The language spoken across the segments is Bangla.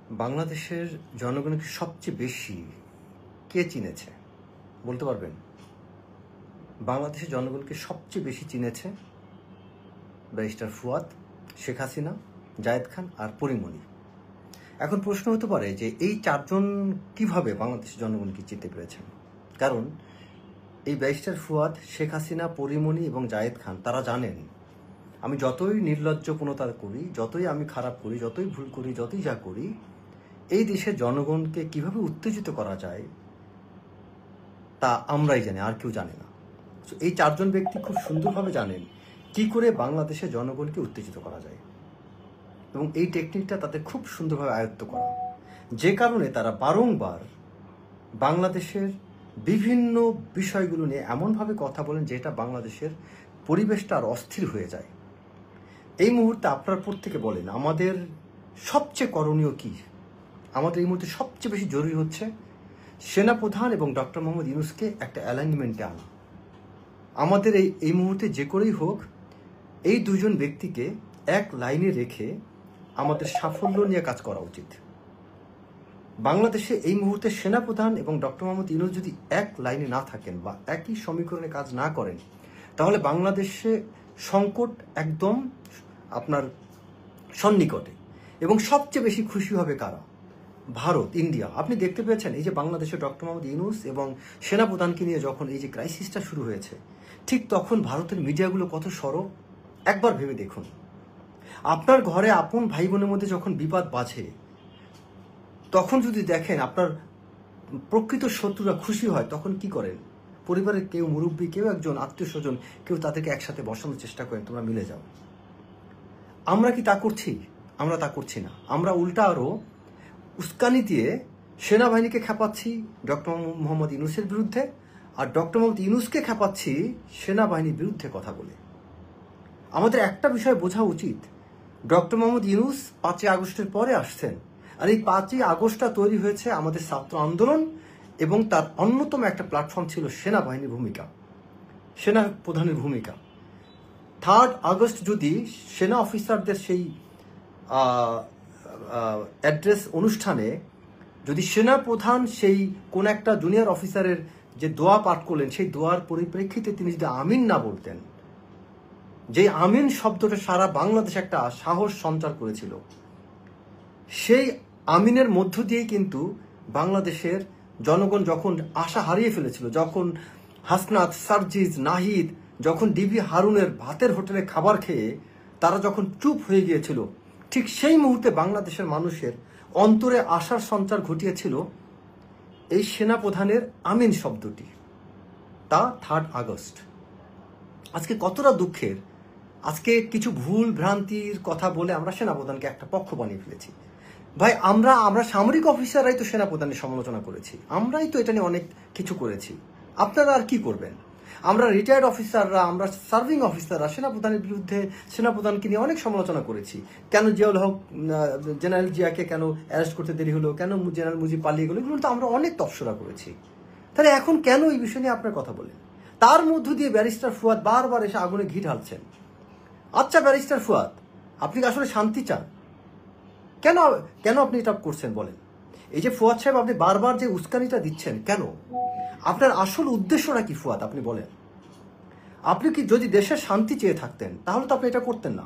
বাংলাদেশের জনগণকে সবচেয়ে বেশি কে চিনেছে বলতে পারবেন? বাংলাদেশের জনগণকে সবচেয়ে বেশি চিনেছে ব্যারিস্টার ফুয়াদ, শেখ হাসিনা, জায়েদ খান আর পরিমণি। এখন প্রশ্ন হতে পারে যে এই চারজন কিভাবে বাংলাদেশের জনগণকে চিনতে পেরেছেন? কারণ এই ব্যারিস্টার ফুয়াদ, শেখ হাসিনা, পরিমণি এবং জায়েদ খান তারা জানেন আমি যতই নির্লজ্জপূর্ণতা করি, যতই আমি খারাপ করি, যতই ভুল করি, যতই যা করি, এই দেশের জনগণকে কিভাবে উত্তেজিত করা যায় তা আমরাই জানি, আর কেউ জানে না। এই চারজন ব্যক্তি খুব সুন্দরভাবে জানেন কি করে বাংলাদেশের জনগণকে উত্তেজিত করা যায়, এবং এই টেকনিকটা তাদের খুব সুন্দরভাবে আয়ত্ত করা, যে কারণে তারা বারংবার বাংলাদেশের বিভিন্ন বিষয়গুলো নিয়ে এমনভাবে কথা বলেন যেটা বাংলাদেশের পরিবেশটা আর অস্থির হয়ে যায়। এই মুহূর্তে আপনার প্রত্যেকে বলেন আমাদের সবচেয়ে করণীয় কি? আমাদের এই মুহূর্তে সবচেয়ে বেশি জরুরি হচ্ছে সেনাপ্রধান এবং ডক্টর মোহাম্মদ ইউনূসকে একটা অ্যালাইনমেন্টে আনা। আমাদের এই মুহূর্তে যে করেই হোক এই দুজন ব্যক্তিকে এক লাইনে রেখে আমাদের সাফল্য নিয়ে কাজ করা উচিত। বাংলাদেশে এই মুহূর্তে সেনাপ্রধান এবং ডক্টর মোহাম্মদ ইউনূস যদি এক লাইনে না থাকেন বা একই সমীকরণে কাজ না করেন, তাহলে বাংলাদেশে সংকট একদম আপনার সন্নিকটে। এবং সবচেয়ে বেশি খুশি হবে কারা? ভারত, ইন্ডিয়া। আপনি দেখতে পেয়েছেন এই যে বাংলাদেশে ডক্টর মোহাম্মদ ইউনূস এবং সেনাপ্রধানকে নিয়ে যখন এই যে ক্রাইসিসটা শুরু হয়েছে, ঠিক তখন ভারতের মিডিয়াগুলো কত সরব একবার ভেবে দেখুন। আপনার ঘরে আপন ভাই বোনের মধ্যে যখন বিবাদ বাজে, তখন যদি দেখেন আপনার প্রকৃত শত্রুরা খুশি হয়, তখন কি করেন? পরিবারের কেউ মুরব্বী, কেউ একজন আত্মীয় স্বজন, কেউ তাদেরকে একসাথে বসানোর চেষ্টা করেন, তোমরা মিলে যাও। আমরা কি তা করছি? আমরা তা করছি না। আমরা উল্টা আরও উস্কানি দিয়ে সেনাবাহিনীকে খেপাচ্ছি ডক্টর মোহাম্মদ ইউনূসের বিরুদ্ধে, আর ডক্টর মোহাম্মদ ইউনূসকে খেপাচ্ছি সেনাবাহিনীর বিরুদ্ধে কথা বলে। আমাদের একটা বিষয় বোঝা উচিত, ডক্টর মোহাম্মদ ইউনূস 5ই আগস্টের পরে আসছেন, আর এই 5ই আগস্টটা তৈরি হয়েছে আমাদের ছাত্র আন্দোলন, এবং তার অন্যতম একটা প্ল্যাটফর্ম ছিল সেনাবাহিনীর ভূমিকা, সেনা প্রধানের ভূমিকা। 3 আগস্ট যদি সেনা অফিসারদের সেই অ্যাড্রেস অনুষ্ঠানে যদি সেনা প্রধান সেই কোন একটা জুনিয়র অফিসারের যে দোয়া পাঠ করলেন, সেই দোয়ার পরিপ্রেক্ষিতে তিনি যদি আমিন না বলতেন, যে আমিন শব্দটা সারা বাংলাদেশে একটা সাহস সঞ্চার করেছিল, সেই আমিনের মধ্য দিয়েই কিন্তু বাংলাদেশের জনগণ যখন আশা হারিয়ে ফেলেছিল, যখন হাসনাত, সার্জিস, নাহিদ যখন ডিবি হারুনের ভাতের হোটেলে খাবার খেয়ে তারা যখন চুপ হয়ে গিয়েছিল, ঠিক সেই মুহূর্তে বাংলাদেশের মানুষের অন্তরে আশার সঞ্চার ঘটিয়েছিল এই সেনাপ্রধানের আমিন শব্দটি। তা 3 আগস্ট। আজকে কতটা দুঃখের, আজকে কিছু ভুল ভ্রান্তির কথা বলে আমরা সেনাপ্রধানকে একটা পক্ষ বানিয়ে ফেলেছি। ভাই, আমরা সামরিক অফিসাররাই তো সেনাপ্রধানের সমালোচনা করেছি, আমরাই তো এটা নিয়ে অনেক কিছু করেছি। আপনারা আর কি করবেন? আমরা রিটায়ার্ড অফিসাররা, আমরা সার্ভিং অফিসাররা সেনাপ্রধানের বিরুদ্ধে, সেনাপ্রধানকে নিয়ে অনেক সমালোচনা করেছি। কেন জিয়াউল হক, জেনারেল জিয়াকে কেন অ্যারেস্ট করতে দেরি হলো, কেন জেনারেল মুজিব পালিয়ে গেলো, এগুলো তো আমরা অনেক তফসরা করেছি। তাহলে এখন কেন এই বিষয় নিয়ে আপনার কথা বলেন? তার মধ্য দিয়ে ব্যারিস্টার ফুয়াদ বারবার এসে আগুনে ঘি ঢালছেন। আচ্ছা ব্যারিস্টার ফুয়াদ, আপনি কি আসলে শান্তি চান? কেন আপনি এটা করছেন বলেন? এই যে ফুয়াদ সাহেব, আপনি বারবার যে উস্কানিটা দিচ্ছেন, কেন? আপনার আসল উদ্দেশ্যটা কি ফুয়াদ, আপনি বলেন? আপনি কি যদি দেশের শান্তি চেয়ে থাকতেন তাহলে তো আপনি এটা করতেন না।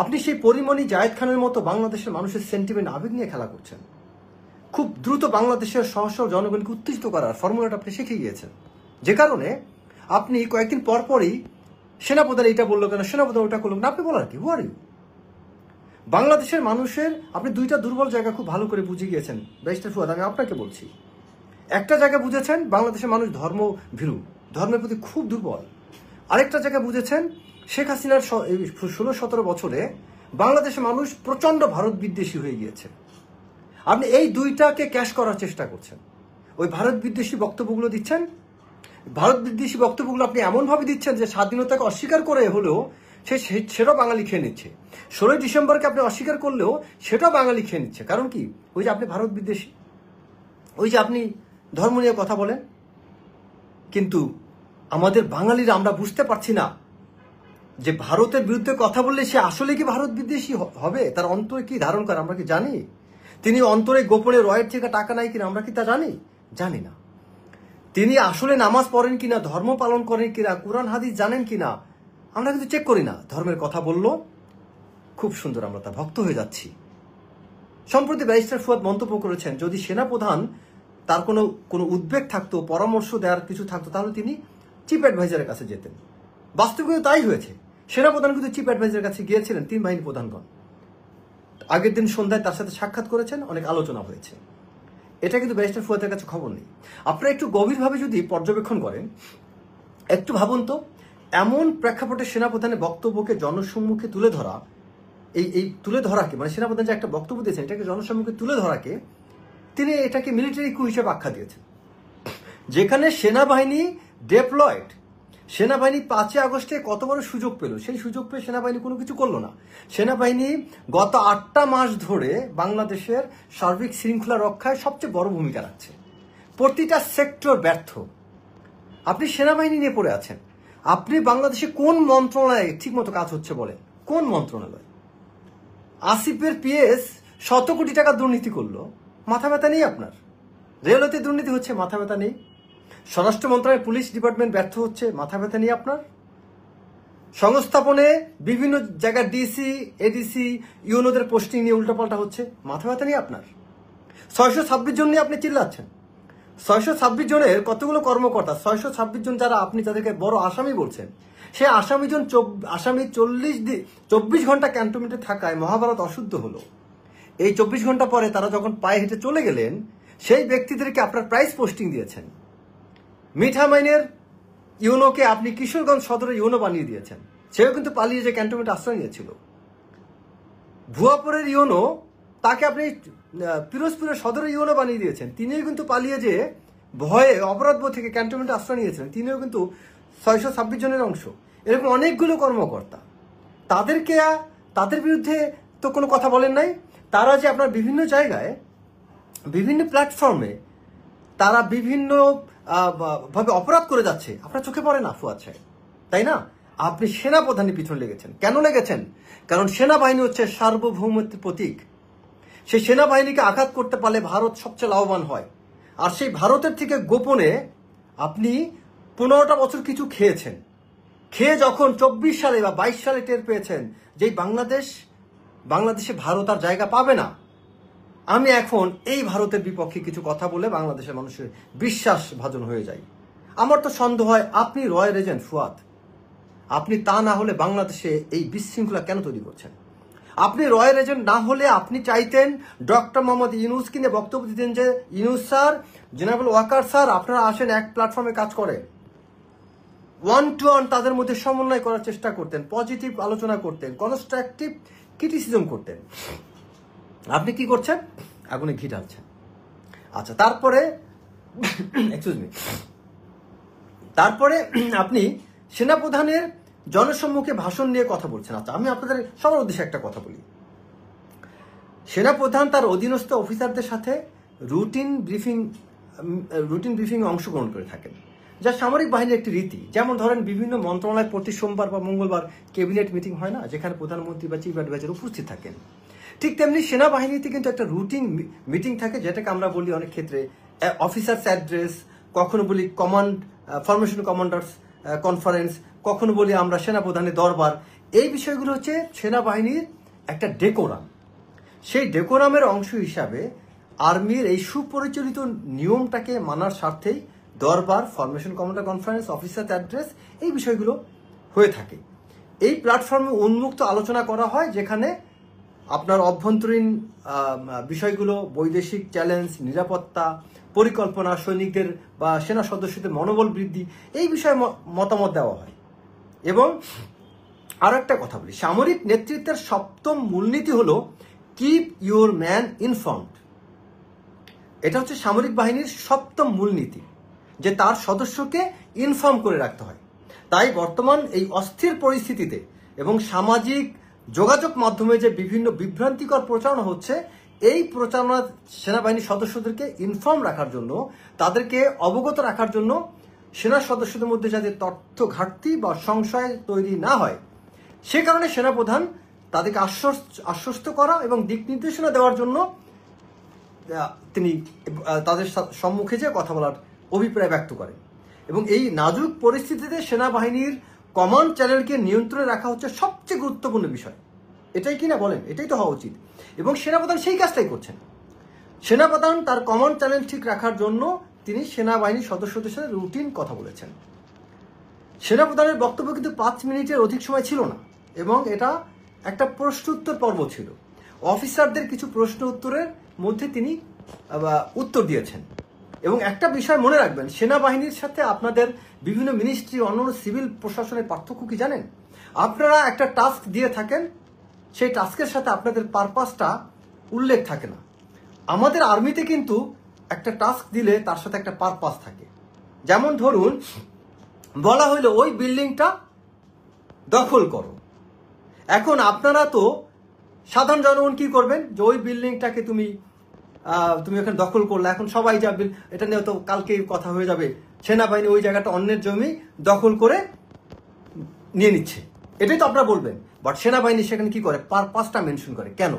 আপনি সেই পরিমণি, জায়েদ খানের মতো বাংলাদেশের মানুষের সেন্টিমেন্ট, আবেগ নিয়ে খেলা করছেন। খুব দ্রুত বাংলাদেশের সহস্র জনগণকে উত্তেজিত করার ফর্মুলাটা আপনি শিখে গিয়েছেন, যে কারণে আপনি কয়েকদিন পরপরই সেনাপ্রধান এটা বললো কেন, সেনাপ্রধান ওটা করলো কেন, আপনি বলার কি? হু আর ইউ? বাংলাদেশের মানুষের আপনি দুইটা দুর্বল জায়গা খুব ভালো করে বুঝে গিয়েছেন ব্যারিস্টার ফুয়াদ। আমি আপনাকে বলছি, একটা জায়গা বুঝেছেন বাংলাদেশের মানুষ ধর্মভীরু, ধর্মের প্রতি খুব দুর্বল। আরেকটা জায়গা বুঝেছেন শেখ হাসিনার 16-17 বছরে বাংলাদেশের মানুষ প্রচন্ড ভারত বিদ্বেষী হয়ে গিয়েছে। আপনি এই দুইটাকে ক্যাশ করার চেষ্টা করছেন। ওই ভারত বিদ্বেষী বক্তব্যগুলো দিচ্ছেন, ভারত বিদ্বেষী বক্তব্যগুলো আপনি এমনভাবে দিচ্ছেন যে স্বাধীনতাকে অস্বীকার করে হলেও সেটাও বাঙালি খেয়ে নিচ্ছে। 16ই ডিসেম্বরকে আপনি অস্বীকার করলেও সেটাও বাঙালি খেয়ে নিচ্ছে। কারণ কি? ওই যে আপনি ভারত বিদ্বেষী, ওই যে আপনি ধর্ম নিয়ে কথা বলেন। কিন্তু আমাদের বাঙালিরা আমরা বুঝতে পারছি না যে ভারতের বিরুদ্ধে কথা বললে সে আসলে কি ভারত বিদ্বেষী হবে, তার অন্তরে কি ধারণ করে আমরা কি জানি? তিনি অন্তরে গোপনে রয়ের থেকে টাকা নাই কিনা আমরা কি তা জানি? জানি না। তিনি আসলে নামাজ পড়েন কিনা, ধর্ম পালন করেন কিনা, কোরআন হাদিস জানেন কিনা আমরা কিন্তু চেক করি না। ধর্মের কথা বলল, খুব সুন্দর, আমরা তা ভক্ত হয়ে যাচ্ছি। সম্প্রতি ব্যারিস্টার ফুয়াদ মন্তব্য করেছেন, যদি সেনাপ্রধান তার কোনো উদ্বেগ থাকতো, পরামর্শ দেওয়ার কিছু থাকতো, তাহলে তিনি চিফ অ্যাডভাইজারের কাছে যেতেন। বাস্তবে তাই হয়েছে। সেনাপ্রধান কিন্তু চিফ অ্যাডভাইজারের কাছে গিয়েছিলেন, 3 বাহিনী প্রধানগণ। আগের দিন সন্ধ্যায় তার সাথে সাক্ষাৎ করেছেন, অনেক আলোচনা হয়েছে। এটা কিন্তু ব্যারিস্টার ফুয়াদের কাছে খবর নেই। আপনারা একটু গভীরভাবে যদি পর্যবেক্ষণ করেন, একটু ভাবুন তো, এমন প্রেক্ষাপটে সেনাপ্রধানের বক্তব্যকে জনসম্মুখে তুলে ধরা, এই তুলে ধরাকে, মানে সেনাপ্রধান যে একটা বক্তব্য দিয়েছেন এটাকে জনসম্মুখে তুলে ধরাকে তিনি এটাকে মিলিটারি কু হিসেবে আখ্যা দিয়েছেন। যেখানে সেনাবাহিনী ডেপ্লয়েড, সেনাবাহিনী 5 আগস্টে কত বড় সুযোগ পেল, সেই সুযোগ পেয়ে সেনাবাহিনী কোনো কিছু করলো না। সেনাবাহিনী গত 8টা মাস ধরে বাংলাদেশের সার্বিক শৃঙ্খলা রক্ষায় সবচেয়ে বড় ভূমিকা রাখছে। প্রতিটা সেক্টর ব্যর্থ। আপনি সেনাবাহিনী নিয়ে পড়ে আছেন। আপনি বাংলাদেশে কোন মন্ত্রণালয়ে ঠিকমতো কাজ হচ্ছে বলেন? কোন মন্ত্রণালয়? আসিফের পিএস 100 কোটি টাকা দুর্নীতি করলো, মাথা ব্যথা নেই আপনার? রেলওয়েতে দুর্নীতি হচ্ছে, মাথা ব্যথা নেই? স্বরাষ্ট্র মন্ত্রণালয়ের পুলিশ ডিপার্টমেন্ট ব্যর্থ হচ্ছে, মাথা ব্যথা নেই আপনার? সংস্থাপনে বিভিন্ন জায়গায় ডিসি, এডিসি, ইউনোদের পোস্টিং নিয়ে উল্টাপাল্টা হচ্ছে, মাথা ব্যথা নেই আপনার? 626 জন নিয়ে আপনি চিল্লাচ্ছেন। 626 জনের কতগুলো কর্মকর্তা, 626 জন যারা আপনি যাদেরকে বড় আসামি বলছেন, সে আসামি 24 ঘন্টা ক্যান্টনমেন্টে থাকায় মহাভারত অশুদ্ধ হলো। এই 24 ঘন্টা পরে তারা যখন পায়ে হেঁটে চলে গেলেন, সেই ব্যক্তিদেরকে আপনার প্রাইস পোস্টিং দিয়েছেন। মিঠামাইনের ইউনোকে আপনি কিশোরগঞ্জ সদরের ইউনো বানিয়ে দিয়েছেন, সেও কিন্তু পালিয়ে যে ক্যান্টনমেন্টে আশ্রয় নিয়েছিল। ভুয়াপুরের ইউনো, তাকে আপনি পিরোজপুরের সদরের ইউনো বানিয়ে দিয়েছেন, তিনিও কিন্তু পালিয়ে যে ভয়ে অপরাধবোধ থেকে ক্যান্টনমেন্টে আশ্রয় নিয়েছিলেন, তিনিও কিন্তু 626 জনের অংশ। এরকম অনেকগুলো কর্মকর্তা, তাদের বিরুদ্ধে তো কোনো কথা বলেন নাই। তারা যে আপনার বিভিন্ন জায়গায়, বিভিন্ন প্ল্যাটফর্মে তারা বিভিন্ন ভাবে অপরাধ করে যাচ্ছে, আপনার চোখে পড়ে না ফুয়াদ সাহেব, তাই না? আপনি সেনাপ্রধানের পিছনে লেগেছেন। কেন লেগেছেন? কারণ সেনাবাহিনী হচ্ছে সার্বভৌমত্বের প্রতীক। সেই সেনাবাহিনীকে আঘাত করতে পারলে ভারত সবচেয়ে লাভবান হয়। আর সেই ভারতের থেকে গোপনে আপনি 15টা বছর কিছু খেয়েছেন। খেয়ে যখন 24 সালে বা 22 সালে টের পেয়েছেন যে বাংলাদেশে ভারত আর জায়গা পাবে না, আমি এখন এই ভারতের বিপক্ষে কিছু কথা বলে বাংলাদেশের মানুষের বিশ্বাস ভাজন হয়ে যায়। আমার তো সন্দেহ হয় আপনি রয়্যাল এজেন্ট ফুয়াদ। আপনি তা না হলে বাংলাদেশে এই বিশৃঙ্খলা কেন তৈরি করছেন? আপনি রয়্যাল এজেন্ট না হলে আপনি চাইতেন ডক্টর মোহাম্মদ ইউনূসকে নিয়ে বক্তব্য দিতেন যে Yunus sir, general Waker sir, আপনারা আসেন, এক প্ল্যাটফর্মে কাজ করে, 1 to 1 তাদের মধ্যে সমন্বয় করার চেষ্টা করতেন, পজিটিভ আলোচনা করতেন, কনস্ট্রাকটিভ ক্রিটিসিজম করতেন। আপনি কি করছেন? আগুনে ঘি ঢালছেন। আচ্ছা, তারপরে আপনি সেনাপ্রধানের জনসম্মুখে ভাষণ নিয়ে কথা বলছেন। আচ্ছা, আমি আপনাদের সবার উদ্দেশ্যে একটা কথা বলি। সেনাপ্রধান তার অধীনস্থ অফিসারদের সাথে রুটিন ব্রিফিং অংশগ্রহণ করে থাকেন, যা সামরিক বাহিনীর একটি রীতি। যেমন ধরেন, বিভিন্ন মন্ত্রণালয় প্রতি সোমবার বা মঙ্গলবার ক্যাবিনেট মিটিং হয় না, যেখানে প্রধানমন্ত্রী বা চিফ অ্যাডভাইজার উপস্থিত থাকেন। ঠিক তেমনি সেনাবাহিনীতে কিন্তু একটা রুটিন মিটিং থাকে, যেটাকে আমরা বলি অনেক ক্ষেত্রে অফিসার্স অ্যাড্রেস, কখনো বলি ফরমেশন কমান্ডার্স কনফারেন্স, কখনো বলি আমরা সেনাপ্রধানের দরবার। এই বিষয়গুলো হচ্ছে সেনাবাহিনীর একটা ডেকোরাম। সেই ডেকোরামের অংশ হিসাবে আর্মির এই সুপরিচালিত নিয়মটাকে মানার স্বার্থেই দরবার, formation commander conference, officer address, এই বিষয়গুলো হয়ে থাকে। এই প্ল্যাটফর্মে উন্মুক্ত আলোচনা করা হয়, যেখানে আপনার অভ্যন্তরীণ বিষয়গুলো, বৈদেশিক চ্যালেঞ্জ, নিরাপত্তা, পরিকল্পনা, সৈনিকদের বা সেনা সদস্যদের মনোবল বৃদ্ধি, এই বিষয়ে মতামত দেওয়া হয়। এবং আরো একটা কথা বলি, সামরিক নেতৃত্বের 7ম মূলনীতি হলো কিপ ইউর ম্যান ইনফর্মড। এটা হচ্ছে সামরিক বাহিনীর 7ম মূলনীতি, যে তার সদস্যকে ইনফর্ম করে রাখতে হয়। তাই বর্তমান এই অস্থির পরিস্থিতিতে এবং সামাজিক যোগাযোগ মাধ্যমে যে বিভিন্ন বিভ্রান্তিকর প্রচারণা হচ্ছে, এই প্রচারণা সেনাবাহিনীর সদস্যদেরকে ইনফর্ম রাখার জন্য, তাদেরকে অবগত রাখার জন্য, সেনা সদস্যদের মধ্যে যাতে তথ্য ঘাটতি বা সংশয় তৈরি না হয়, সে কারণে সেনাপ্রধান তাদেরকে আশ্বস্ত করা এবং দিক নির্দেশনা দেওয়ার জন্য তিনি তাদের সম্মুখে যে কথা বলার অভিপ্রায় ব্যক্ত করেন। এবং এই নাজুক পরিস্থিতিতে সেনাবাহিনীর কমান্ড চ্যানেলকে নিয়ন্ত্রণে রাখা হচ্ছে সবচেয়ে গুরুত্বপূর্ণ বিষয়। এটাই কিনা বলেন? এটাই তো হওয়া উচিত। এবং সেনাপ্রধান সেই কাজটাই করছেন। সেনাপ্রধান তার কমান্ড চ্যানেল ঠিক রাখার জন্য তিনি সেনাবাহিনীর সদস্যদের সাথে রুটিন কথা বলেছেন। সেনাপ্রধানের বক্তব্য কিন্তু 5 মিনিটের অধিক সময় ছিল না, এবং এটা একটা প্রশ্নোত্তর পর্ব ছিল। অফিসারদের কিছু প্রশ্ন উত্তরের মধ্যে তিনি উত্তর দিয়েছেন। এবং একটা বিষয় মনে রাখবেন, সেনাবাহিনীর সাথে আপনাদের বিভিন্ন মিনিস্ট্রি, অন্যান্য সিভিল প্রশাসনের পার্থক্য কি জানেন? আপনারা একটা টাস্ক দিয়ে থাকেন, সেই টাস্কের সাথে আপনাদের পারপাসটা উল্লেখ থাকে না। আমাদের আর্মিতে কিন্তু একটা টাস্ক দিলে তার সাথে একটা পারপাস থাকে। যেমন ধরুন, বলা হইলো ওই বিল্ডিংটা দখল করো। এখন আপনারা তো সাধারণ জনগণ কি করবেন, যে ওই বিল্ডিংটাকে তুমি ওখানে দখল করলে, এখন সবাই যাবে, এটা নিয়ে তো কালকে কথা হয়ে যাবে, সেনাবাহিনী ওই জায়গাটা অন্যের জমি দখল করে নিয়ে নিচ্ছে, এটাই তো আপনারা বলবেন। বাট সেনাবাহিনী সেখানে কি করে, পারপাসটা মেনশন করে। কেন?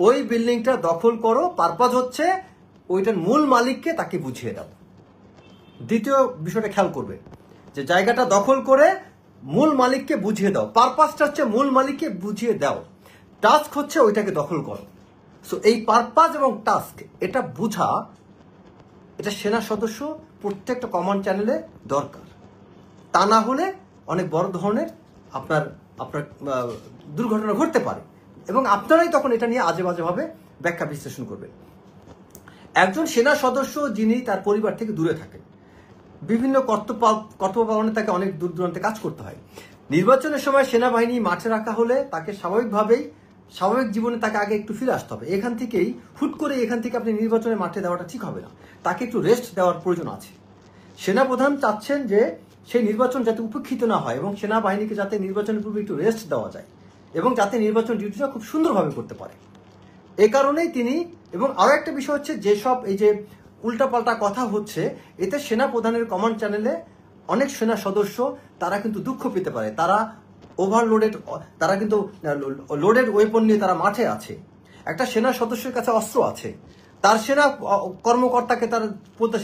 ওই বিল্ডিংটা দখল করো, পারপাস হচ্ছে ওইটার মূল মালিককে তাকে বুঝিয়ে দাও। দ্বিতীয় বিষয়টা খেয়াল করবে, যে জায়গাটা দখল করে মূল মালিককে বুঝিয়ে দাও। পারপাসটা হচ্ছে মূল মালিককে বুঝিয়ে দাও, টাস্ক হচ্ছে ওইটাকে দখল করো। সো এই পারপাস এবং টাস্ক এটা বুঝা, এটা সেনা সদস্য প্রত্যেকটা কমান্ড চ্যানেলে দরকার। তা না হলে অনেক বড় ধরনের আপনার দুর্ঘটনা ঘটতে পারে, এবং আপনারাই তখন এটা নিয়ে আজে বাজেভাবে ব্যাখ্যা বিশ্লেষণ করবেন। একজন সেনা সদস্য যিনি তার পরিবার থেকে দূরে থাকেন, বিভিন্ন কর্তব্য পালনে তাকে অনেক দূর দূরান্তে কাজ করতে হয়। নির্বাচনের সময় সেনাবাহিনী মাঠে রাখা হলে তাকে স্বাভাবিক জীবনে তাকে আগে একটু ফিরে আসতে হবে। এখান থেকে আপনি নির্বাচনের মাঠে দেওয়াটা ঠিক হবে না, তাকে একটু রেস্ট দেওয়ার প্রয়োজন আছে। সেনাপ্রধান চাচ্ছেন যে সেই নির্বাচন যাতে উপেক্ষিত না হয়, এবং সেনাবাহিনীকে যাতে নির্বাচনের পূর্বে একটু রেস্ট দেওয়া যায়, এবং যাতে নির্বাচন ডিউটিটা খুব সুন্দরভাবে করতে পারে। এই কারণেই তিনি, এবং আরো একটা বিষয় হচ্ছে, যেসব এই যে উল্টাপাল্টা কথা হচ্ছে, এতে সেনাপ্রধানের কমান্ড চ্যানেলে অনেক সেনা সদস্য তারা কিন্তু দুঃখ পেতে পারে। তারা ওভারলোডেড, তারা কিন্তু লোডেড ওয়েপন নিয়ে তারা মাঠে আছে। একটা সেনা সদস্যের কাছে অস্ত্র আছে, তার সেনা কর্মকর্তাকে, তার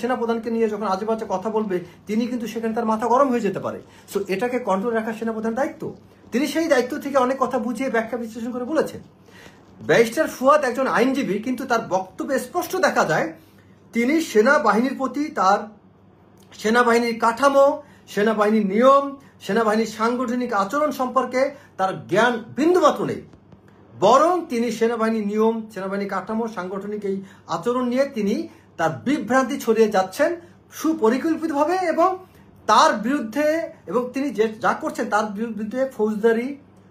সেনা প্রধানকে নিয়ে যখন আজেবাজে কথা বলবে, তিনি কিন্তু সেখানে তার মাথা গরম হয়ে যেতে পারে। সো এটাকে কন্ট্রোল রাখা সেনাপ্রধানের দায়িত্ব। তিনি সেই দায়িত্ব থেকে অনেক কথা বুঝিয়ে ব্যাখ্যা বিশ্লেষণ করে বলেছেন। ব্যারিস্টার ফুয়াদ একজন আইনজীবী, কিন্তু তার বক্তব্যে স্পষ্ট দেখা যায় তিনি সেনাবাহিনীর প্রতি, তার সেনাবাহিনীর কাঠামো, সেনাবাহিনীর নিয়ম, সেনাবাহিনীর সাংগঠনিক আচরণ সম্পর্কে তার জ্ঞান বিন্দুমাত্র নেই। বরং তিনি সেনাবাহিনীর নিয়ম, সেনাবাহিনীর কাঠামো, সাংগঠনিক এই আচরণ নিয়ে তিনি তার বিভ্রান্তি ছড়িয়ে যাচ্ছেন সুপরিকল্পিতভাবে, এবং তার বিরুদ্ধে, এবং তিনি যা করছেন তার বিরুদ্ধে ফৌজদারি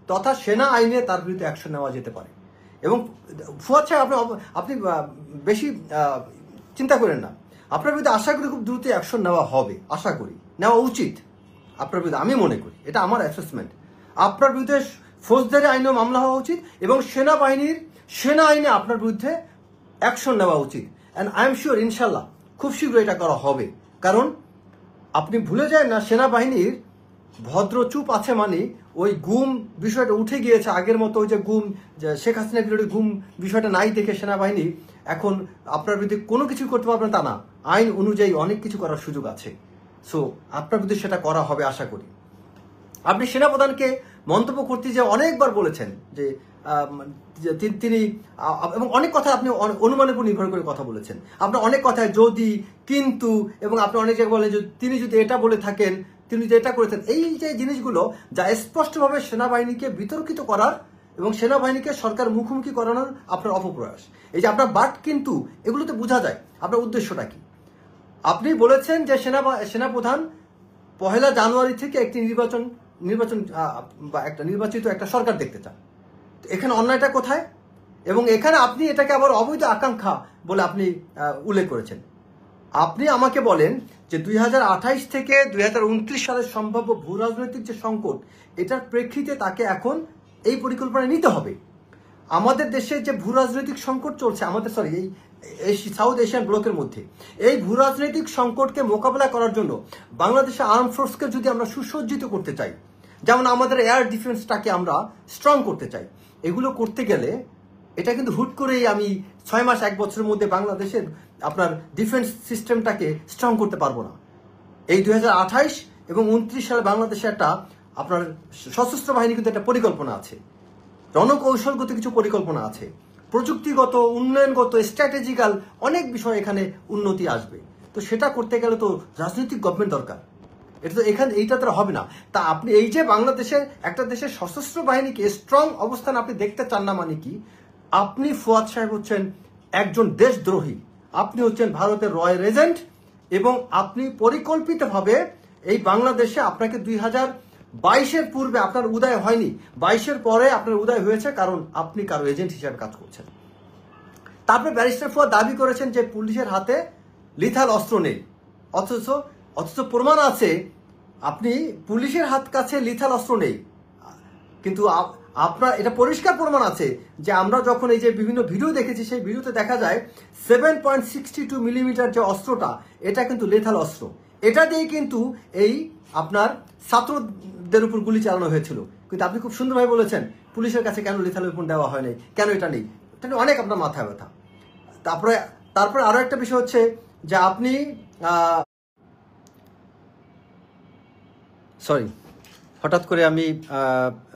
তথা সেনা আইনে তার বিরুদ্ধে অ্যাকশন নেওয়া যেতে পারে। এবং ফুয়াদ সাহেব, আপনি বেশি চিন্তা করেন না, আপনার বিরুদ্ধে আশা করি খুব দ্রুত অ্যাকশন নেওয়া হবে, আশা করি নেওয়া উচিত আপনার বিরুদ্ধে, আমি মনে করি, এটা আমার অ্যাসেসমেন্ট। আপনার বিরুদ্ধে ফৌজদারি আইনেও মামলা হওয়া উচিত, এবং সেনা আইনে আপনার বিরুদ্ধে অ্যাকশন নেওয়া উচিত। অ্যান্ড আই এম শিওর, ইনশাল্লাহ খুব শীঘ্র এটা করা হবে। কারণ আপনি ভুলে যায় না, সেনাবাহিনীর ভদ্র চুপ আছে মানে ওই গুম বিষয়টা উঠে গিয়েছে। আগের মতো ওই যে গুম, শেখ হাসিনা বিরোধী গুম বিষয়টা নাই দেখে সেনাবাহিনী এখন আপনার বিরুদ্ধে কোনো কিছু করতে পারবেন তা না, আইন অনুযায়ী অনেক কিছু করার সুযোগ আছে। সো আপনার বিরুদ্ধে সেটা করা হবে আশা করি। আপনি সেনাপ্রধানকে মন্তব্য করতে যে অনেকবার বলেছেন যে তিনি, এবং অনেক কথা আপনি অনুমানের উপর নির্ভর করে কথা বলেছেন। আপনার অনেক কথায় যদি, কিন্তু, এবং আপনি অনেক জায়গায় বলেন যে তিনি যদি এটা বলে থাকেন, তিনি যদি এটা করেছেন, এই যে জিনিসগুলো যা স্পষ্টভাবে সেনাবাহিনীকে বিতর্কিত করার এবং সেনাবাহিনীকে সরকার মুখোমুখি করানোর আপনার অপপ্রয়াস। এই যে আপনার বাট কিন্তু, এগুলোতে বোঝা যায় আপনার উদ্দেশ্যটা কি। আপনি বলেছেন যে সেনাপ্রধান 1 জানুয়ারি থেকে একটি নির্বাচিত একটা সরকার দেখতে চান। এখানে অন্যায়টা কোথায়? এবং এখানে আপনি এটাকে আবার অবৈধ আকাঙ্ক্ষা বলে আপনি উল্লেখ করেছেন। আপনি আমাকে বলেন যে 2028 থেকে 2029 সালের সম্ভাব্য ভূ রাজনৈতিক যে সংকট, এটার প্রেক্ষিতে তাকে এখন এই পরিকল্পনা নিতে হবে। আমাদের দেশে যে ভূ রাজনৈতিক সংকট চলছে, এই সাউথ এশিয়ান ব্লকের মধ্যে, এই ভূ রাজনৈতিক সংকটকে মোকাবেলা করার জন্য বাংলাদেশের আর্ম ফোর্সকে যদি আমরা সুসজ্জিত করতে চাই, যেমন আমাদের এয়ার ডিফেন্সটাকে আমরা স্ট্রং করতে চাই, এগুলো করতে গেলে এটা কিন্তু হুট করেই আমি 6 মাস 1 বছরের মধ্যে বাংলাদেশের আপনার ডিফেন্স সিস্টেমটাকে স্ট্রং করতে পারবো না। এই 2028 এবং 29 সালে বাংলাদেশে একটা আপনার সশস্ত্র বাহিনী কিন্তু একটা পরিকল্পনা আছে, রণকৌশলগত কিছু পরিকল্পনা আছে, প্রযুক্তিগত, উন্নয়নগত, স্ট্র্যাটেজিক্যাল অনেক বিষয় এখানে উন্নতি আসবে। তো সেটা করতে গেলে তো রাজনৈতিক গভর্নমেন্ট দরকার। এটা তো এইটা তো হবে না। তা আপনি এই যে বাংলাদেশের একটা দেশের সশস্ত্র বাহিনীকে স্ট্রং অবস্থান আপনি দেখতে চান না, মানে কি? আপনি ফুয়াদ সাহেব হচ্ছেন একজন দেশদ্রোহী, আপনি হচ্ছেন ভারতের রয়্যাল এজেন্ট, এবং আপনি পরিকল্পিতভাবে এই বাংলাদেশে আপনাকে 2022-এর পূর্বে আপনার উদয় হয়নি, 22-এর পরে আপনার উদয় হয়েছে, কারণ আপনি কারো এজেন্ট হিসেবে কাজ করছেন। তারপরে ব্যারিস্টার ফুয়াদ দাবি করেছেন যে পুলিশের হাতে লিথাল অস্ত্র নেই, অথচ প্রমাণ আছে আপনি পুলিশের হাত কাছে লিথাল অস্ত্র নেই। কিন্তু আপনার এটা পরিষ্কার প্রমাণ আছে যে আমরা যখন এই যে বিভিন্ন ভিডিও দেখেছি, সেই ভিডিওতে দেখা যায় 7.62 মিলিমিটার যে অস্ত্রটা, এটা কিন্তু লেথাল অস্ত্র। এটা দিয়ে কিন্তু এই আপনার ছাত্রদের উপর গুলি চালানো হয়েছিল। কিন্তু আপনি খুব সুন্দরভাবে বলেছেন পুলিশের কাছে কেন লেথাল ওয়েপন দেওয়া হয় নাই, কেন এটা নেই, এটা নিয়ে অনেক আপনার মাথায় ব্যথা। তারপরে আরো একটা বিষয় হচ্ছে যে আপনি সরি, হঠাৎ করে আমি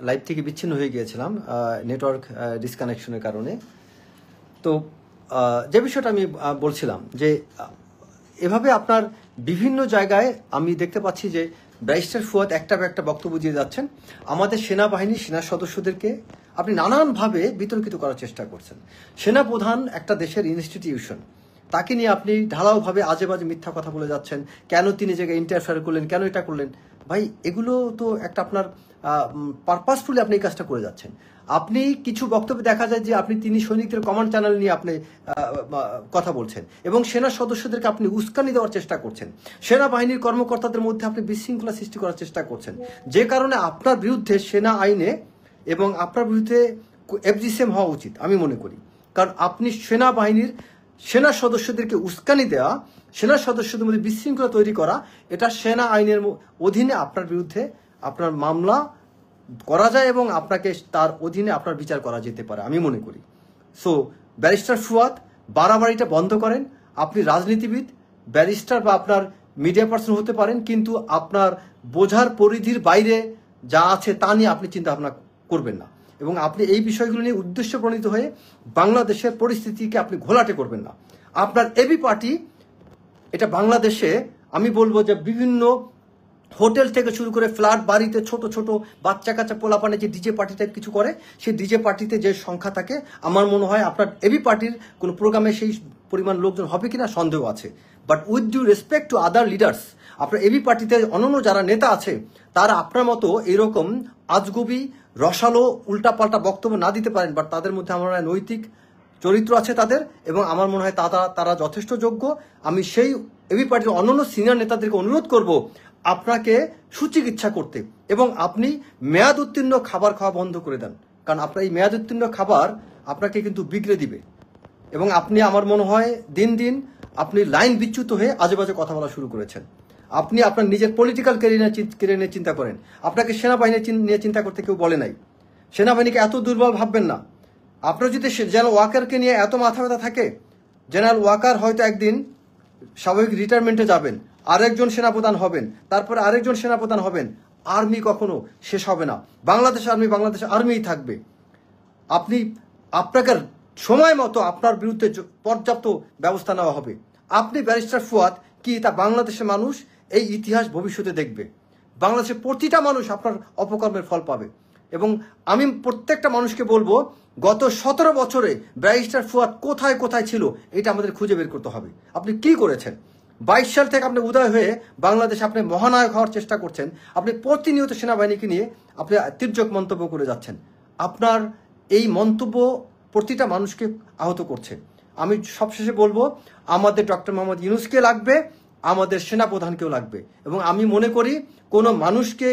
লাইভ থেকে বিচ্ছিন্ন হয়ে গিয়েছিলাম নেটওয়ার্ক ডিসকানেকশনের কারণে। তো যে বিষয়টা আমি বলছিলাম যে এভাবে আপনার বিভিন্ন জায়গায় আমি দেখতে পাচ্ছি যে ব্যারিস্টার ফুয়াদ একটা বক্তব্য দিয়ে যাচ্ছেন, আমাদের সেনাবাহিনী সেনা সদস্যদেরকে আপনি নানানভাবে বিতর্কিত করার চেষ্টা করছেন। সেনাপ্রধান একটা দেশের ইনস্টিটিউশন, তাকে নিয়ে আপনি ঢালাওভাবে আজে বাজে মিথ্যা কথা বলে যাচ্ছেন, কেন তিনি জায়গায় ইন্টারফেয়ার করলেন, কেন এটা করলেন। ভাই, এগুলো তো একটা আপনার পারপাসফুলি আপনি এই কাজটা করে যাচ্ছেন। আপনি কিছু বক্তব্য দেখা যায় যে তিনি সৈনিকদের কমান্ড চ্যানেল নিয়ে আপনি কথা বলছেন এবং সেনা সদস্যদেরকে আপনি উস্কানি দেওয়ার চেষ্টা করছেন, সেনাবাহিনীর কর্মকর্তাদের মধ্যে আপনি বিশৃঙ্খলা সৃষ্টি করার চেষ্টা করছেন, যে কারণে আপনার বিরুদ্ধে সেনা আইনে এবং আপনার বিরুদ্ধে এফজিসিএম হওয়া উচিত আমি মনে করি। কারণ আপনি সেনা সদস্যদেরকে উস্কানি দেওয়া, সেনা সদস্যদের মধ্যে বিশৃঙ্খলা তৈরি করা, এটা সেনা আইনের অধীনে আপনার বিরুদ্ধে আপনার মামলা করা যায় এবং আপনাকে তার অধীনে আপনার বিচার করা যেতে পারে আমি মনে করি। সো ব্যারিস্টার ফুয়াদ, বাড়াবাড়িটা বন্ধ করেন। আপনি রাজনীতিবিদ, ব্যারিস্টার বা আপনার মিডিয়া পার্সন হতে পারেন, কিন্তু আপনার বোঝার পরিধির বাইরে যা আছে তা নিয়ে আপনি চিন্তা ভাবনা করবেন না, এবং আপনি এই বিষয়গুলো নিয়ে উদ্দেশ্য প্রণীত হয়ে বাংলাদেশের পরিস্থিতিকে আপনি ঘোলাটে করবেন না। আপনার এবি পার্টি এটা বাংলাদেশে আমি বলবো যে বিভিন্ন হোটেল থেকে শুরু করে ফ্ল্যাট বাড়িতে ছোট ছোট বাচ্চা কাচ্চা পোলাপানে যে ডিজে পার্টি টাইপ কিছু করে, সেই ডিজে পার্টিতে যে সংখ্যা থাকে, আমার মনে হয় আপনার এবি পার্টির কোনো প্রোগ্রামে সেই পরিমাণ লোকজন হবে কিনা সন্দেহ আছে। But with due respect to other leaders, আপনার এবি পার্টিতে অন্যান্য যারা নেতা আছে তারা আপনার মতো এরকম আজগুবি রসালো উল্টাপাল্টা বক্তব্য না দিতে পারেন, বাট তাদের মধ্যে আমার নৈতিক চরিত্র আছে তাদের, এবং আমার মনে হয় তারা যথেষ্ট যোগ্য। আমি সেই এবি পার্টির অন্যান্য সিনিয়র নেতাদেরকে অনুরোধ করব আপনাকে সুচিকিৎসা করতে, এবং আপনি মেয়াদ উত্তীর্ণ খাবার খাওয়া বন্ধ করে দেন, কারণ আপনার এই মেয়াদ উত্তীর্ণ খাবার আপনাকে কিন্তু বিগড়ে দিবে। এবং আপনি আমার মনে হয় দিন দিন আপনি লাইন বিচ্যুত হয়ে আজে বাজে কথা বলা শুরু করেছেন। আপনি আপনার নিজের পলিটিক্যাল ক্যারিয়ার নিয়ে চিন্তা করেন, আপনাকে সেনাবাহিনী নিয়ে চিন্তা করতে কেউ বলে নাই। সেনাবাহিনীকে এত দুর্বল ভাববেন না। আপনার যদি জেনারেল ওয়াকারকে নিয়ে এত মাথা ব্যথা থাকে, জেনারেল ওয়াকার হয়তো একদিন স্বাভাবিক রিটায়ারমেন্টে যাবেন, আরেকজন সেনাপ্রধান হবেন, তারপরে আরেকজন সেনাপ্রধান হবেন। আর্মি কখনো শেষ হবে না, বাংলাদেশ আর্মিই থাকবে। আপনাকে সময় মতো আপনার বিরুদ্ধে পর্যাপ্ত ব্যবস্থা নেওয়া হবে। আপনি ব্যারিস্টার ফুয়াদ কি তা বাংলাদেশের মানুষ এই ইতিহাস ভবিষ্যতে দেখবে। বাংলাদেশের প্রতিটা মানুষ আপনার অপকর্মের ফল পাবে, এবং আমি প্রত্যেকটা মানুষকে বলবো গত 17 বছরে ব্যারিস্টার ফুয়াদ কোথায় কোথায় ছিল এটা আমাদের খুঁজে বের করতে হবে। আপনি কি করেছেন? 22 সাল থেকে আপনি উদয় হয়ে বাংলাদেশে আপনি মহানায়ক হওয়ার চেষ্টা করছেন, আপনি প্রতিনিয়ত সেনাবাহিনীকে নিয়ে আপনি তির্যক মন্তব্য করে যাচ্ছেন। আপনার এই মন্তব্য প্রতিটা মানুষকে আহত করছে। আমি সবশেষে বলবো আমাদের ডক্টর মোহাম্মদ ইউনূসকে লাগবে, আমাদের সেনাপ্রধানকেও লাগবে, এবং আমি মনে করি কোনো মানুষকে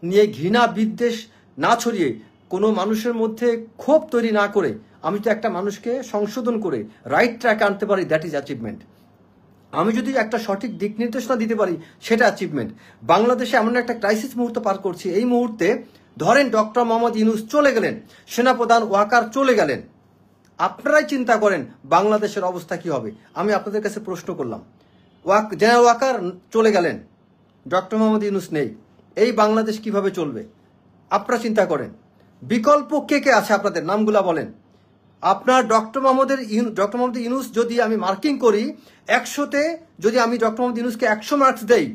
নিয়ে ঘৃণা বিদ্বেষ না ছড়িয়ে, কোনো মানুষের মধ্যে ক্ষোভ তৈরি না করে আমি তো একটা মানুষকে সংশোধন করে রাইট ট্র্যাকে আনতে পারি, দ্যাট ইজ অ্যাচিভমেন্ট। আমি যদি একটা সঠিক দিক নির্দেশনা দিতে পারি সেটা অ্যাচিভমেন্ট। বাংলাদেশে এমন একটা ক্রাইসিস মুহূর্ত পার করছি, এই মুহূর্তে ধরেন ডক্টর মোহাম্মদ ইউনূস চলে গেলেন, সেনাপ্রধান ওয়াকার চলে গেলেন, আপনারাই চিন্তা করেন বাংলাদেশের অবস্থা কি হবে। আমি আপনাদের কাছে প্রশ্ন করলাম, জেনারেল ওয়াকার চলে গেলেন, ডক্টর মোহাম্মদ ইউনূস নেই, এই বাংলাদেশ কিভাবে চলবে? আপনারা চিন্তা করেন। বিকল্প কে কে আছে আপনাদের নামগুলা বলেন। আপনার ডক্টর মোহাম্মদ ইউনূস যদি আমি মার্কিং করি 100-তে, যদি আমি ডক্টর মোহাম্মদ ইউনূসকে 100 মার্কস দেই,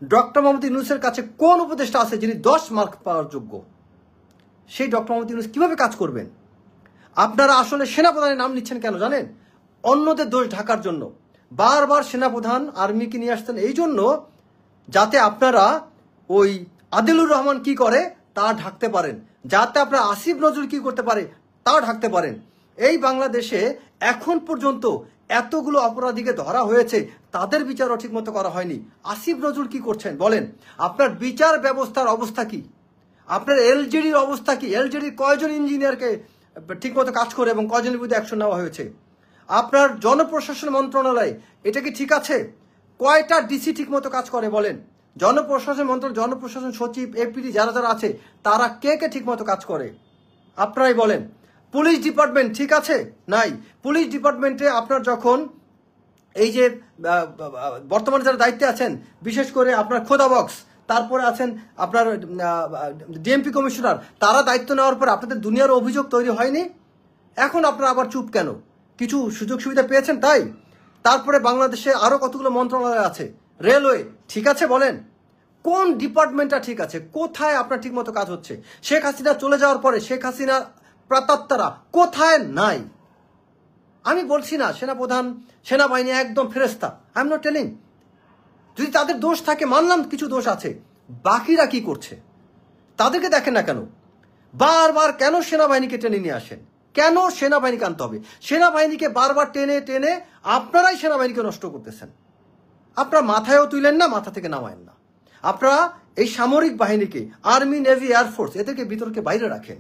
ডক্টর মোহাম্মদ ইউনূসের কাছে কোন উপদেষ্টা আছে যিনি 10 মার্ক পাওয়ার যোগ্য? সেই ডক্টর মোহাম্মদ ইউনূস কিভাবে কাজ করবেন? আপনারা আসলে সেনাপ্রধানের নাম নিচ্ছেন কেন জানেন? অন্যদের দোষ ঢাকার জন্য। বারবার সেনাপ্রধান আর্মিকে নিয়ে আসতেন এই জন্য যাতে আপনারা ওই আদিলুর রহমান কি করে তা ঢাকতে পারেন, যাতে আপনারা আসিফ নজরুল কি করতে পারে তা ঢাকতে পারেন। এই বাংলাদেশে এখন পর্যন্ত এতগুলো অপরাধীকে ধরা হয়েছে, তাদের বিচারও ঠিকমতো করা হয়নি। আসিফ নজরুল কি করছেন বলেন? আপনার বিচার ব্যবস্থার অবস্থা কি? আপনার এলজিডির অবস্থা কি? এলজিডির কয়জন ইঞ্জিনিয়ারকে ঠিকমতো কাজ করে এবং কয়জনের বিরুদ্ধে অ্যাকশন নেওয়া হয়েছে? আপনার জনপ্রশাসন মন্ত্রণালয় এটা কি ঠিক আছে? কয়টা ডিসি ঠিকমতো কাজ করে বলেন? জনপ্রশাসন মন্ত্রণালয়, জনপ্রশাসন সচিব, এপিডি যারা যারা আছে তারা কে কে ঠিকমতো কাজ করে আপনারাই বলেন। পুলিশ ডিপার্টমেন্ট ঠিক আছে? নাই। পুলিশ ডিপার্টমেন্টে আপনার যখন এই যে বর্তমানে যারা দায়িত্বে আছেন, বিশেষ করে আপনার খোদা বক্স, তারপরে আছেন আপনার ডিএমপি কমিশনার, তারা দায়িত্ব নেওয়ার পর আপনাদের দুনিয়ার অভিযোগ তৈরি হয়নি? এখন আপনারা আবার চুপ কেন? কিছু সুযোগ সুবিধা পেয়েছেন তাই? তারপরে বাংলাদেশে আরো কতগুলো মন্ত্রণালয় আছে, রেলওয়ে ঠিক আছে বলেন? কোন ডিপার্টমেন্টটা ঠিক আছে? কোথায় আপনার ঠিকমতো কাজ হচ্ছে? শেখ হাসিনা চলে যাওয়ার পরে শেখ হাসিনার প্রাতাত্মারা কোথায় নাই? আমি বলছি না সেনাপ্রধান সেনাবাহিনী একদম ফেরেস্তা, আই এম নট টেলিং। যদি তাদের দোষ থাকে মানলাম, কিছু দোষ আছে, বাকিরা কি করছে তাদেরকে দেখেন না কেন? বারবার কেন সেনাবাহিনীকে টেনে নিয়ে আসেন? কেন সেনাবাহিনীকে আনতে হবে? সেনাবাহিনীকে বারবার টেনে টেনে আপনারাই সেনাবাহিনীকে নষ্ট করতেছেন। আপনারা মাথায়ও তুলেন না, মাথা থেকে নামায়েন না। আপনারা এই সামরিক বাহিনীকে, আর্মি, নেভি, এয়ারফোর্স, এদেরকে বিতর্কে বাইরে রাখেন।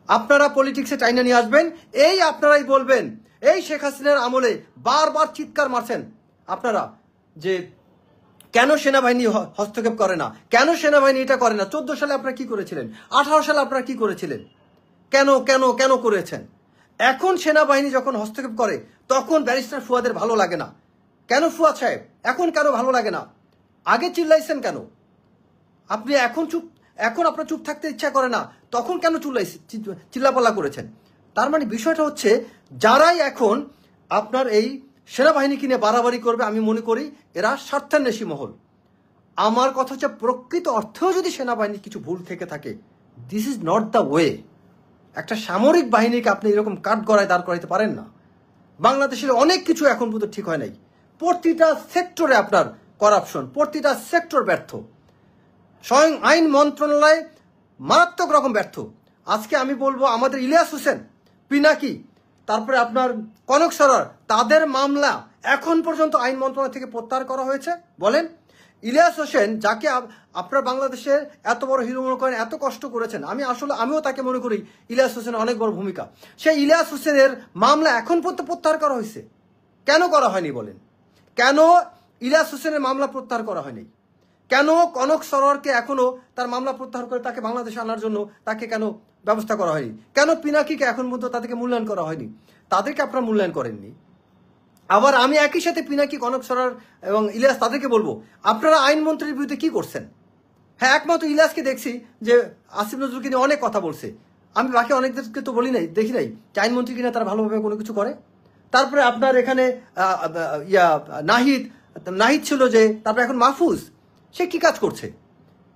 আপনারা পলিটিক্সে টাইনা নিয়ে আসবেন, এই আপনারাই বলবেন এই শেখ হাসিনার আমলে বারবার চিৎকার মারছেন আপনারা যে কেন সেনাবাহিনী হস্তক্ষেপ করে না, কেন সেনাবাহিনী এটা করে না। 14 সালে আপনারা কি করেছিলেন? 18 সালে আপনারা কি করেছিলেন? কেন কেন কেন করেছেন? এখন সেনাবাহিনী যখন হস্তক্ষেপ করে তখন ব্যারিস্টার ফুয়াদের ভালো লাগে না। কেন ফুয়াদ সাহেব এখন কেন ভালো লাগে না? আগে চিল্লাইছেন কেন? আপনি এখন আপনার চুপ থাকতে ইচ্ছা করে না, তখন কেন চিল্লাপাল্লা করেছেন? তার মানে বিষয়টা হচ্ছে যারাই এখন আপনার এই সেনাবাহিনীকে নিয়ে বাড়াবাড়ি করবে, আমি মনে করি এরা স্বার্থান্বেষী মহল। আমার কথা হচ্ছে প্রকৃত অর্থেও যদি সেনাবাহিনীর কিছু ভুল থেকে থাকে, this is not the way. একটা সামরিক বাহিনীকে আপনি এরকম কাঠগড়ায় দাঁড় করাইতে পারেন না। বাংলাদেশের অনেক কিছু এখন পর্যন্ত ঠিক হয় নাই। প্রতিটা সেক্টরে আপনার করাপশন, প্রতিটা সেক্টর ব্যর্থ। স্বয়ং আইন মন্ত্রণালয় মারাত্মক রকম ব্যর্থ। আজকে আমি বলবো আমাদের ইলিয়াস হোসেন, পিনাকি, তারপরে আপনার কনক সরোয়ার, তাদের মামলা এখন পর্যন্ত আইন মন্ত্রণালয় থেকে প্রত্যাহার করা হয়েছে। বলেন ইলিয়াস হোসেন, যাকে আপনার বাংলাদেশের এত বড় হিরো মনে করেন, এত কষ্ট করেছেন, আমিও তাকে মনে করি ইলিয়াস হোসেনের অনেক বড় ভূমিকা। সেই ইলিয়াস হোসেনের মামলা এখন পর্যন্ত প্রত্যাহার করা হয়েছে। কেন করা হয়নি বলেন? কেন ইলিয়াস হোসেনের মামলা প্রত্যাহার করা হয়নি? কেন কনক সরোয়ারকে এখনো তার মামলা প্রত্যাহার করে তাকে বাংলাদেশে আনার জন্য তাকে কেন ব্যবস্থা করা হয়নি? কেন পিনাকিকে এখন পর্যন্ত তাদেরকে মূল্যায়ন করা হয়নি? তাদেরকে আপনারা মূল্যায়ন করেননি। আবার আমি একই সাথে পিনাকি, কনক সরোয়ার এবং ইলিয়াস তাদেরকে বলবো, আপনারা আইনমন্ত্রীর বিরুদ্ধে কি করছেন? হ্যাঁ, একমাত্র ইলিয়াসকে দেখছি যে আসিফ নজরুলকে নিয়ে অনেক কথা বলছে। আমি বাকি অনেকদেরকে তো বলি নাই, দেখি নাই যে আইনমন্ত্রী কিনা তারা ভালোভাবে কোনো কিছু করে। তারপরে আপনার এখানে নাহিদ ছিল যে, তারপরে এখন মাহফুজ, সে কি কাজ করছে?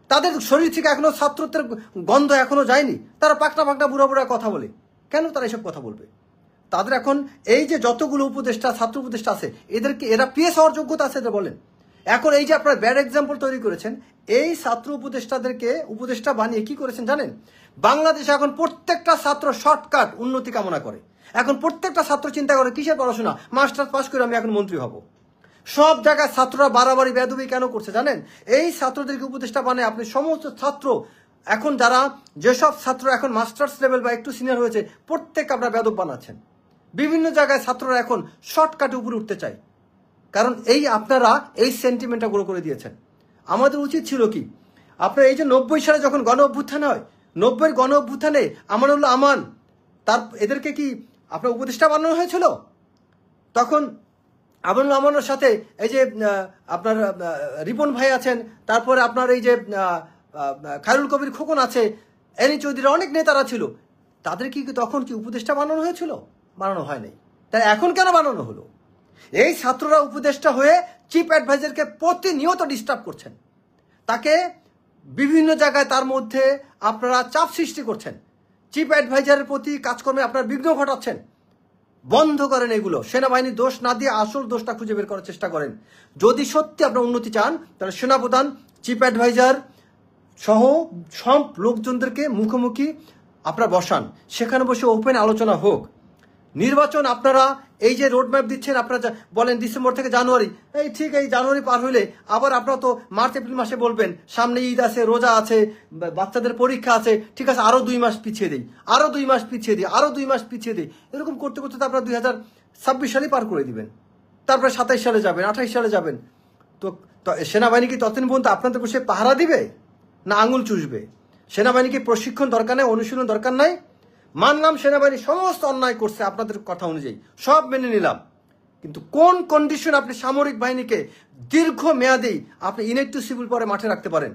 তাদের শরীর থেকে এখনো ছাত্রত্বের গন্ধ এখনো যায়নি, তারা পাকটা বুড়া বুড়া কথা বলে। কেন তারা এসব কথা বলবে? তাদের এখন এই যে যতগুলো উপদেষ্টা, ছাত্র উপদেষ্টা আছে, এরা পিএস হওয়ার যোগ্যতা আছে এটা বলেন? এখন এই যে আপনারা ব্যাড এক্সাম্পল তৈরি করেছেন, এই ছাত্র উপদেষ্টাদেরকে উপদেষ্টা বানিয়ে কি করেছেন জানেন? বাংলাদেশে এখন প্রত্যেকটা ছাত্র শর্টকাট উন্নতি কামনা করে। এখন প্রত্যেকটা ছাত্র চিন্তা করে কিসের পড়াশোনা, মাস্টার্স পাস করে আমি এখন মন্ত্রী হব। সব জায়গায় ছাত্ররা বাড়াবাড়ি বেদবি কেন করছে জানেন? এই ছাত্রদেরকে উপদেষ্টা বানায় আপনি সমস্ত ছাত্র, এখন যেসব ছাত্র এখন মাস্টার্স লেভেল বা একটু সিনিয়র হয়েছে, প্রত্যেক আপনারা বেদব বানাচ্ছেন। বিভিন্ন জায়গায় ছাত্ররা এখন শর্টকাটে উপরে উঠতে চায়, কারণ আপনারা এই সেন্টিমেন্টটা গ্রো করে দিয়েছেন। আমাদের উচিত ছিল কি, আপনার এই যে 90 সালে যখন গণ অভ্যুত্থান হয়, 90-এর গণ অভ্যুত্থানে আমান এদেরকে কি আপনার উপদেষ্টা বানানো হয়েছিল? তখন আবুল মামুনের সাথে এই যে আপনার রিপন ভাই আছেন, তারপরে আপনার এই যে খায়রুল কবির খোকন আছে, এনি চৌধুরীর অনেক নেতারা ছিল, তাদের কি তখন কি উপদেষ্টা বানানো হয়েছিল? বানানো হয় নাই। তাই এখন কেন বানানো হলো? এই ছাত্ররা উপদেষ্টা হয়ে চিফ অ্যাডভাইজারকে প্রতিনিয়ত ডিস্টার্ব করছেন, তাকে বিভিন্ন জায়গায় তার মধ্যে আপনারা চাপ সৃষ্টি করছেন, চিফ অ্যাডভাইজারের প্রতি কাজকর্মে আপনারা বিঘ্ন ঘটাচ্ছেন। বন্ধ করেন এগুলো। সেনাবাহিনীর দোষ না দিয়ে আসল দোষটা খুঁজে বের করার চেষ্টা করেন। যদি সত্যি আপনার উন্নতি চান, তাহলে সেনাপ্রধান, চিফ অ্যাডভাইজার সহ সব লোকজনদেরকে মুখোমুখি আপনারা বসান, সেখানে বসে ওপেন আলোচনা হোক। নির্বাচন আপনারা এই যে রোডম্যাপ দিচ্ছেন, আপনারা বলেন ডিসেম্বর থেকে জানুয়ারি, এই ঠিক এই জানুয়ারি পার হইলে আবার আপনারা তো মার্চ এপ্রিল মাসে বলবেন সামনে ঈদ আছে, রোজা আছে, বাচ্চাদের পরীক্ষা আছে, ঠিক আছে আরো 2 মাস পিছিয়ে দিই, আরো 2 মাস পিছিয়ে দিই, আরো 2 মাস পিছিয়ে দিই। এরকম করতে করতে তো আপনারা 2026 সালে পার করে দিবেন, তারপরে 27 সালে যাবেন, 28 সালে যাবেন। তো সেনাবাহিনী কি ততদিন পর্যন্ত আপনাদের বসে পাহারা দিবে না আঙুল চুষবে? সেনাবাহিনীকে প্রশিক্ষণ দরকার নেই, অনুশীলন দরকার নাই। মানলাম সেনাবাহিনী সমস্ত অন্যায় করছে আপনাদের কথা অনুযায়ী, সব মেনে নিলাম, কিন্তু কোন কন্ডিশন আপনি সামরিক বাহিনীকে দীর্ঘ মেয়াদী আপনি ইনেট টু সিভিল পরে মাঠে রাখতে পারেন?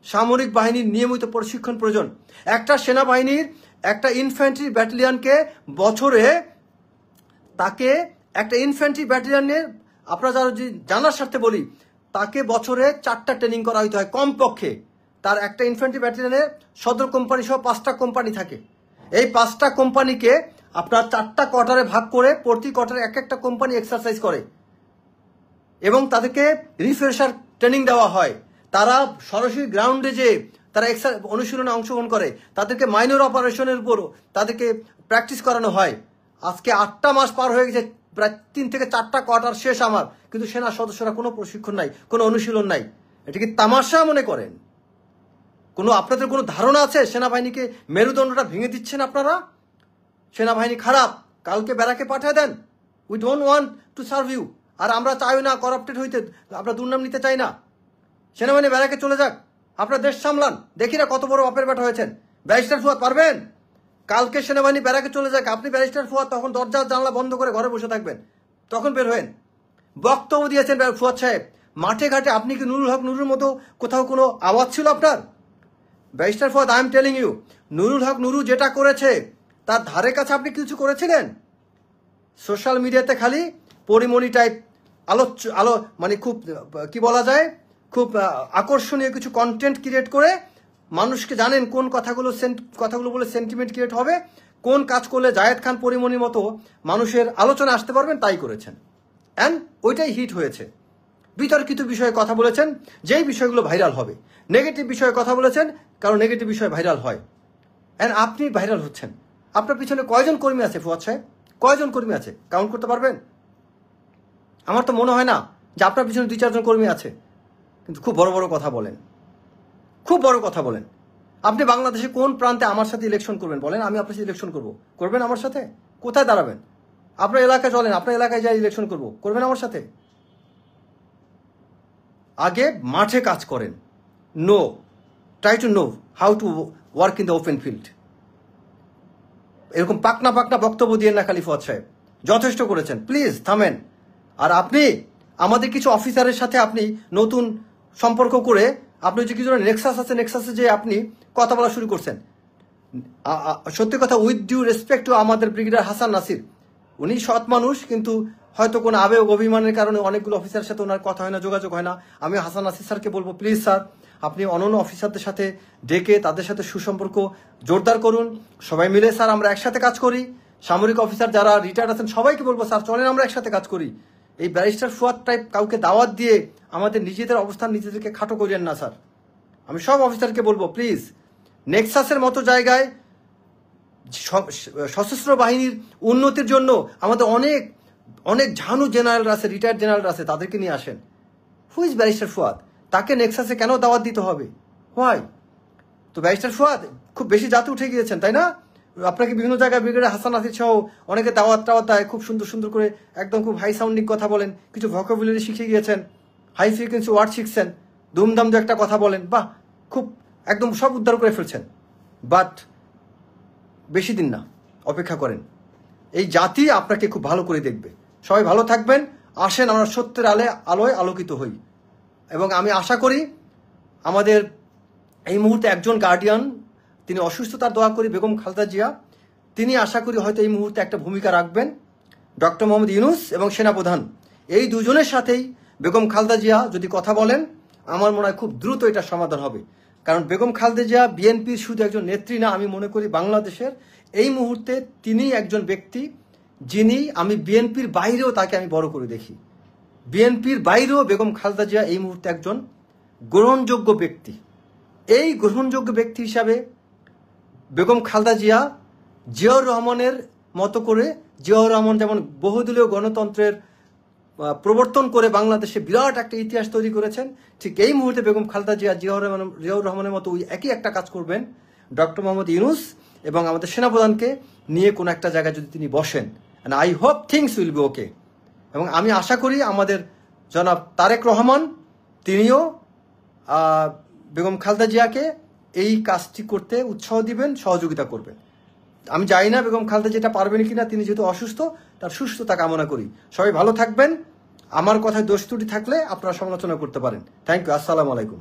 সামরিক বাহিনীর নিয়মিত প্রশিক্ষণ প্রয়োজন। একটা সেনাবাহিনীর একটা ইনফ্যান্ট্রি ব্যাটালিয়নকে বছরে, তাকে একটা ইনফ্যান্ট্রি ব্যাটালিয়নের, আপনারা যারা জানার স্বার্থে বলি, তাকে বছরে 4টা ট্রেনিং করা হইতে হয় কমপক্ষে। তার একটা ইনফ্যান্ট্রি ব্যাটালিয়নে সদর কোম্পানি সহ 5টা কোম্পানি থাকে। এই 5টা কোম্পানিকে আপনার 4টা কোয়ার্টারে ভাগ করে, প্রতি কোয়ার্টারে এক একটা কোম্পানি এক্সারসাইজ করে এবং তাদেরকে রিফ্রেশার ট্রেনিং দেওয়া হয়। তারা সরাসরি গ্রাউন্ডে যে তারা অনুশীলনে অংশগ্রহণ করে, তাদেরকে মাইনর অপারেশনের উপরও তাদেরকে প্র্যাকটিস করানো হয়। আজকে 8টা মাস পার হয়ে গেছে, প্রায় 3 থেকে 4টা কোয়ার্টার শেষ আমার, কিন্তু সেনা সদস্যরা কোনো প্রশিক্ষণ নাই, কোনো অনুশীলন নাই। এটা কি তামাশা মনে করেন? আপনাদের কোনো ধারণা আছে সেনাবাহিনীকে মেরুদণ্ডটা ভেঙে দিচ্ছেন আপনারা? সেনাবাহিনী খারাপ, কালকে ব্যারাকে পাঠিয়ে দেন, we don't want to serve you. আর আমরা চাই না করাপ্টেড হইতে, আমরা দুর্নাম নিতে চাই না। সেনাবাহিনী ব্যারাকে চলে যাক, আপনারা দেশ সামলান। দেখি না কত বড় বাপের ব্যাটা হয়েছেন। ব্যারিস্টার ফুয়াদ পারবেন? কালকে সেনাবাহিনী ব্যারাকে চলে যাক, আপনি ব্যারিস্টার ফুয়াদ তখন দরজা জানলা বন্ধ করে ঘরে বসে থাকবেন, তখন বের হয়েন। বক্তব্য দিয়েছেন ফুয়াদ সাহেব, মাঠে ঘাটে আপনি কি নুরুল হক নুরুর মতো কোথাও কোনো আওয়াজ ছিল আপনার? Barrister Fuad, I am telling you, Nurul Haque Nuru যেটা করেছে তার ধারে কাছে আপনি কিছু করেছিলেন? সোশ্যাল মিডিয়াতে খালি পরিমণি টাইপ আলো মানে খুব কি বলা যায়, খুব আকর্ষণীয় কিছু কন্টেন্ট ক্রিয়েট করে মানুষকে, জানেন কোন কথাগুলো বলে সেন্টিমেন্ট ক্রিয়েট হবে, কোন কাজ করলে জায়েদ খান পরিমণির মতো মানুষের আলোচনা আসতে পারবেন, তাই করেছেন। অ্যান্ড ওইটাই হিট হয়েছে। বিতর্কিত বিষয়ে কথা বলেছেন, যেই বিষয়গুলো ভাইরাল হবে। নেগেটিভ বিষয়ে কথা বলেছেন, কারণ নেগেটিভ বিষয় ভাইরাল হয়। অ্যান্ড আপনি ভাইরাল হচ্ছেন। আপনার পিছনে কয়জন কর্মী আছে ফুয়াদ সাহেব? কয়জন কর্মী আছে? কাউন্ট করতে পারবেন? আমার তো মনে হয় না যে আপনার পিছনে 2-4 জন কর্মী আছে, কিন্তু খুব বড় বড় কথা বলেন, খুব বড় কথা বলেন। আপনি বাংলাদেশে কোন প্রান্তে আমার সাথে ইলেকশন করবেন বলেন, আমি আপনার সাথে ইলেকশন করবেন আমার সাথে? কোথায় দাঁড়াবেন? আপনার এলাকায় চলেন, আপনার এলাকায় যাই ইলেকশন করবেন আমার সাথে? আগে মাঠে কাজ করেন। Try to know how to work in the open field. এরকম পাকনা বক্তব্য দিয়ে না খালি ফুয়াদ সাহেব, যথেষ্ট করেছেন, প্লিজ থামেন। আর আপনি আমাদের কিছু অফিসারের সাথে আপনি নতুন সম্পর্ক করে, আপনি যে কিছু নেক্সাস আছে, নেক্সাসে যে আপনি কথা বলা শুরু করছেন। সত্যি কথা, উইথ ডিউ রেসপেক্ট টু আমাদের ব্রিগেডিয়ার হাসান নাসির, উনি সৎ মানুষ, কিন্তু হয়তো কোনো আবেগ অভিমানের কারণে অনেকগুলো অফিসারের সাথে ওনার কথা হয় না, যোগাযোগ হয় না। আমি হাসান নাসির স্যারকে বলবো, প্লিজ স্যার আপনি অন্যান্য অফিসারদের সাথে ডেকে তাদের সাথে সুসম্পর্ক জোরদার করুন। সবাই মিলে স্যার আমরা একসাথে কাজ করি। সামরিক অফিসার যারা রিটায়ার্ড আছেন সবাইকে বলবো, স্যার চলেন আমরা একসাথে কাজ করি। এই ব্যারিস্টার ফুয়াদ টাইপ কাউকে দাওয়াত দিয়ে আমাদের নিজেদের অবস্থান নিজেদেরকে খাটো করেন না স্যার। আমি সব অফিসারকে বলবো, প্লিজ নেক্সাসের মতো জায়গায় সশস্ত্র বাহিনীর উন্নতির জন্য আমাদের অনেক অনেক ঝানু জেনারেল আছে, রিটায়ার্ড জেনারেল আছে, তাদেরকে নিয়ে আসেন। Who is barrister Fuad? তাকে নেক্সাসে কেন দাওয়াত দিতে হবে? হোয়াই? তো ব্যারিস্টার ফুয়াদ খুব বেশি জাতে উঠে গিয়েছেন, তাই না? আপনাকে বিভিন্ন জায়গায় ব্রিগেডিয়ার হাসান নাসির সহ অনেকে দাওয়াত দেয়, খুব সুন্দর করে একদম খুব হাই সাউন্ডিং কথা বলেন, কিছু ভোকাবুলারি শিখে গিয়েছেন, হাই ফ্রিকোয়েন্সি ওয়ার্ড শিখছেন, দুমদাম দু একটা কথা বলেন, বাহ, খুব একদম সব উদ্ধার করে ফেলছেন। বাট বেশি দিন না, অপেক্ষা করেন। এই জাতি আপনাকে খুব ভালো করে দেখবে। সবাই ভালো থাকবেন। আসেন আমরা সত্যের আলোয় আলোকিত হই। এবং আমি আশা করি আমাদের এই মুহূর্তে একজন গার্ডিয়ান, তিনি অসুস্থতার দোয়া করি বেগম খালেদা জিয়া, তিনি আশা করি হয়তো এই মুহূর্তে একটা ভূমিকা রাখবেন। ডক্টর মোহাম্মদ ইউনূস এবং সেনাপ্রধান এই দুজনের সাথেই বেগম খালেদা জিয়া যদি কথা বলেন, আমার মনে হয় খুব দ্রুত এটা সমাধান হবে। কারণ বেগম খালেদা জিয়া বিএনপির শুধু একজন নেত্রী না, আমি মনে করি বাংলাদেশের এই মুহূর্তে তিনি একজন ব্যক্তি যিনি, আমি বিএনপির বাইরেও তাকে আমি বড় করে দেখি। বিএনপির বাইরেও বেগম খালেদা জিয়া এই মুহূর্তে একজন গ্রহণযোগ্য ব্যক্তি। এই গ্রহণযোগ্য ব্যক্তি হিসাবে বেগম খালেদা জিয়া জিয়াউর রহমানের মতো করে, জিয়াউর রহমান যেমন বহুদলীয় গণতন্ত্রের প্রবর্তন করে বাংলাদেশে বিরাট একটা ইতিহাস তৈরি করেছেন, ঠিক এই মুহূর্তে বেগম খালেদা জিয়া জিয়াউর রহমানের মতো ওই একই একটা কাজ করবেন। ডক্টর মোহাম্মদ ইউনূস এবং আমাদের সেনাপ্রধানকে নিয়ে কোনো একটা জায়গায় যদি তিনি বসেন, and I hope things will be okay. এবং আমি আশা করি আমাদের জনাব তারেক রহমান তিনিও বেগম খালেদা জিয়াকে এই কাজটি করতে উৎসাহ দিবেন, সহযোগিতা করবেন। আমি জানি না বেগম খালেদা যেটা পারবেন কিনা, তিনি যেহেতু অসুস্থ, তার সুস্থতা কামনা করি। সবাই ভালো থাকবেন। আমার কথায় দোষ ত্রুটি থাকলে আপনারা সমালোচনা করতে পারেন। Thank you. আসসালামু আলাইকুম।